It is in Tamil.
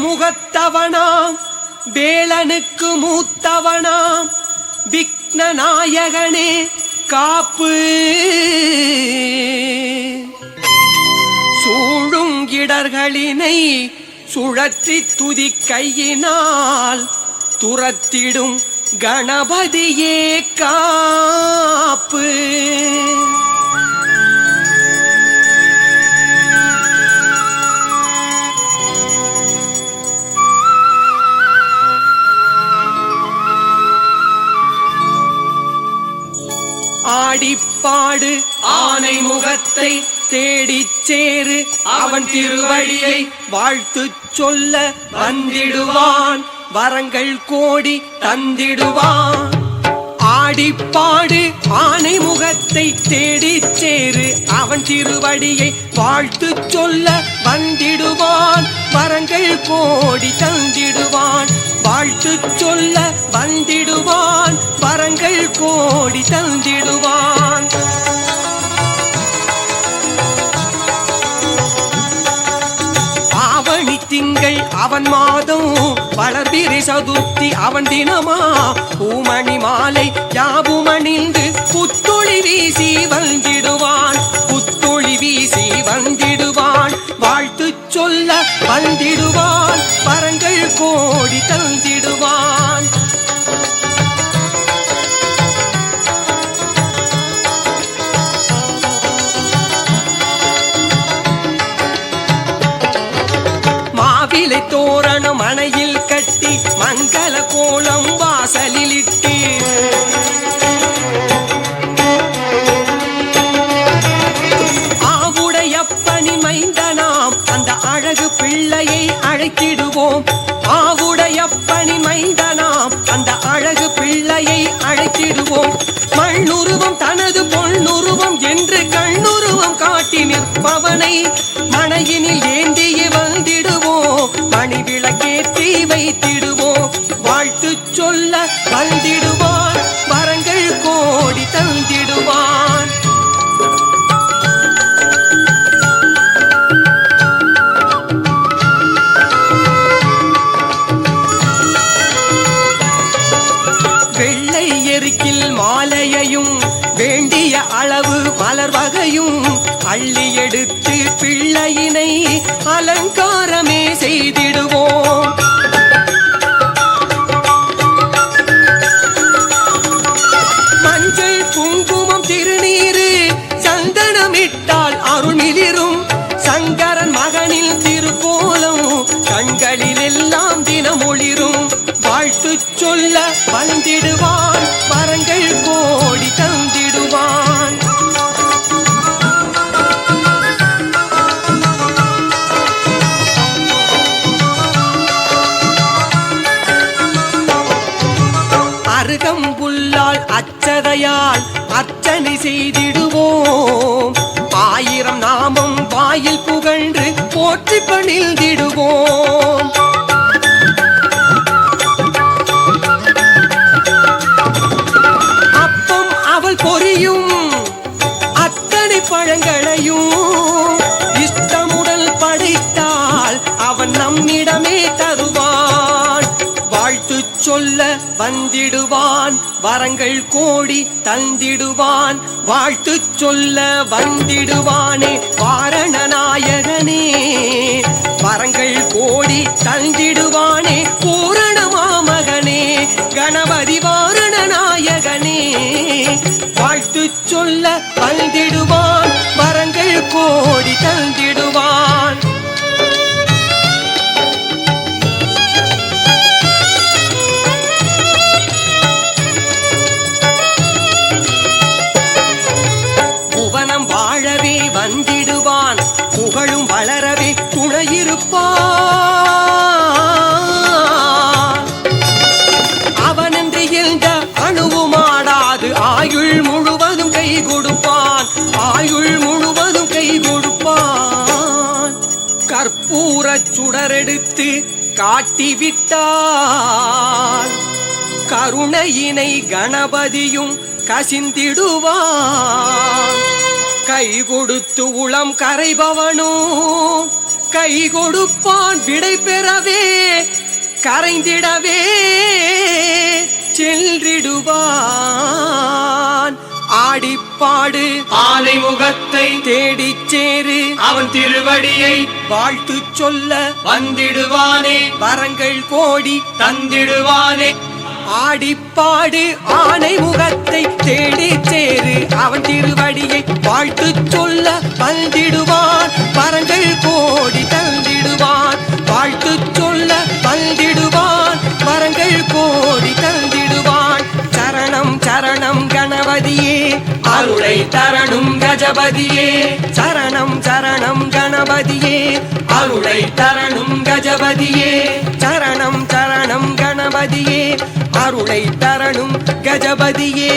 வேழமுகத்தவனாம் வேளனுக்கு மூத்தவனாம் விக்ன நாயகனே காப்பு. சூழும் இடர்களினை சுழற்றி துதி கையினால் துரத்திடும் கணபதியே காப்பு. ஆடிப்பாடு ஆனை முகத்தை தேடிச் சேரு அவன் திருவடியை வாழ்த்து சொல்ல வந்திடுவான் வரங்கள் கோடி தந்திடுவான். ஆடிப்பாடு ஆனை முகத்தை தேடிச் சேரு அவன் திருவடியை வாழ்த்து சொல்ல வந்திடுவான் வரங்கள் கோடி தந்திடுவான். வாழ்த்து சொல்ல வந்திடுவான் வரங்கள் கோடி தந்திடுவான். ஆவணி திங்கள் அவன் மாதம் வளர்பிறை சதுர்த்தி அவன் தினமா பூமணி மாலை யாவுமணிந்து புத்தொளி வீசி வந்திடுவான் புத்தொளி வீசி வந்திடுவான். வாழ்த்து சொல்ல வந்திடுவான் வரங்கள் கோடி தந்திடுவான். மாவிலை தோரணம் மனையில் கட்டி மங்கள கோலம் வாசலில் இட்டு ஆவுடையப்பனி மைந்தனாம் அந்த அழகு பிள்ளையை அழைத்திடுவோம். ஆவுடையப்பனி மைந்தனாம் அந்த அழகு பிள்ளையை அழைத்திடுவோம். மண்ணுருவம் தனது பொன்னுருவம் என்று கண்ணுருவம் காட்டி நிற்பவனை மனையினில் ஏந்தியே வந்திடுவோம் மணி விளக்கேற்றி வைத்திடுவோம். வாழ்த்து சொல்ல வந்திடுவான் வரங்கள் கோடி தந்திடுவான். வெள்ளை எருக்கில் மாலையையும் வேண்டிய அளவு மலர் வகையும் அள்ளி எடுத்து பிள்ளையினை அலங்காரமே செய்திடுவோம். மஞ்சள் குங்குமம் திருநீரு சந்தனமிட்டால் அருள்மிளிரும் சங்கரன் மகனில் திருக்கோலம் கண்களில் எல்லாம் தினமொளிரும். வாழ்த்து சொல்ல வந்திடுவான் வரங்கள் கோடி தந்திடுவான். அருகம்புல்லால் அச்சதையால் அர்ச்சனை செய்திடுவோம். ஆயிரம் நாமம் வாயில் புகழ்ந்து போற்றி பணிந்திடுவோம். அப்பம் அவள் பொரியும் அத்தனை பழங்களையும் இஷ்டமுடல் படைத்தால் அவன் நம்மிடமே தருவான். வாழ்த்து சொல்ல வந்திடுவான் வரங்கள் கோடி தந்திடுவான். வாழ்த்து சொல்ல வந்திடுவானே வாரண நாயகனே வரங்கள் கோடி தந்திடுவானே பூரண மாமகனே கணபதி வாரண நாயகனே. வாழ்த்து சொல்ல வந்திடுவான் வரங்கள் கோடி தந்திடுவான். புவனம் வாழவே வந்திடுவான் புகழும் வளரவே துணையிருப்பான். அவனன்றி எந்த அணுவுமாடாது ஆயுள் முழுவதும் கை கொடுப்பான் ஆயுள் முழுவதும் கை கொடுப்பான். கற்பூர சுடரெடுத்து காட்டிவிட்டால் கருணையினை கணபதியும் கசிந்திடுவான். கை கொடுத்து உளம் கரைபவனும் கை கொடுப்பான் விடை பெறவே கரைந்திடவே சென்றிடுவான். ஆடிப்பாடு ஆனை முகத்தை தேடிச் சேரு அவன் திருவடியை வாழ்த்து சொல்ல வந்திடுவானே வரங்கள் கோடி தந்திடுவானே. ஆடிப்பாடு ஆனை முகத்தை தேடிச் சேரு அவன் திருவடியை வாழ்த்து சொல்ல வந்திடுவான் வரங்கள் கோடி தந்திடுவான். வாழ்த்து சொல்ல வந்திடுவான் வரங்கள் கோடி தந்திடுவான். சரணம் சரணம் கணபதியே அருளை தரணும் கஜபதியே சரணம் சரணம் கணபதியே அருளை தரணும் கஜபதியே சரணம் சரணம் கணபதியே அருளை தரணும் கஜபதியே.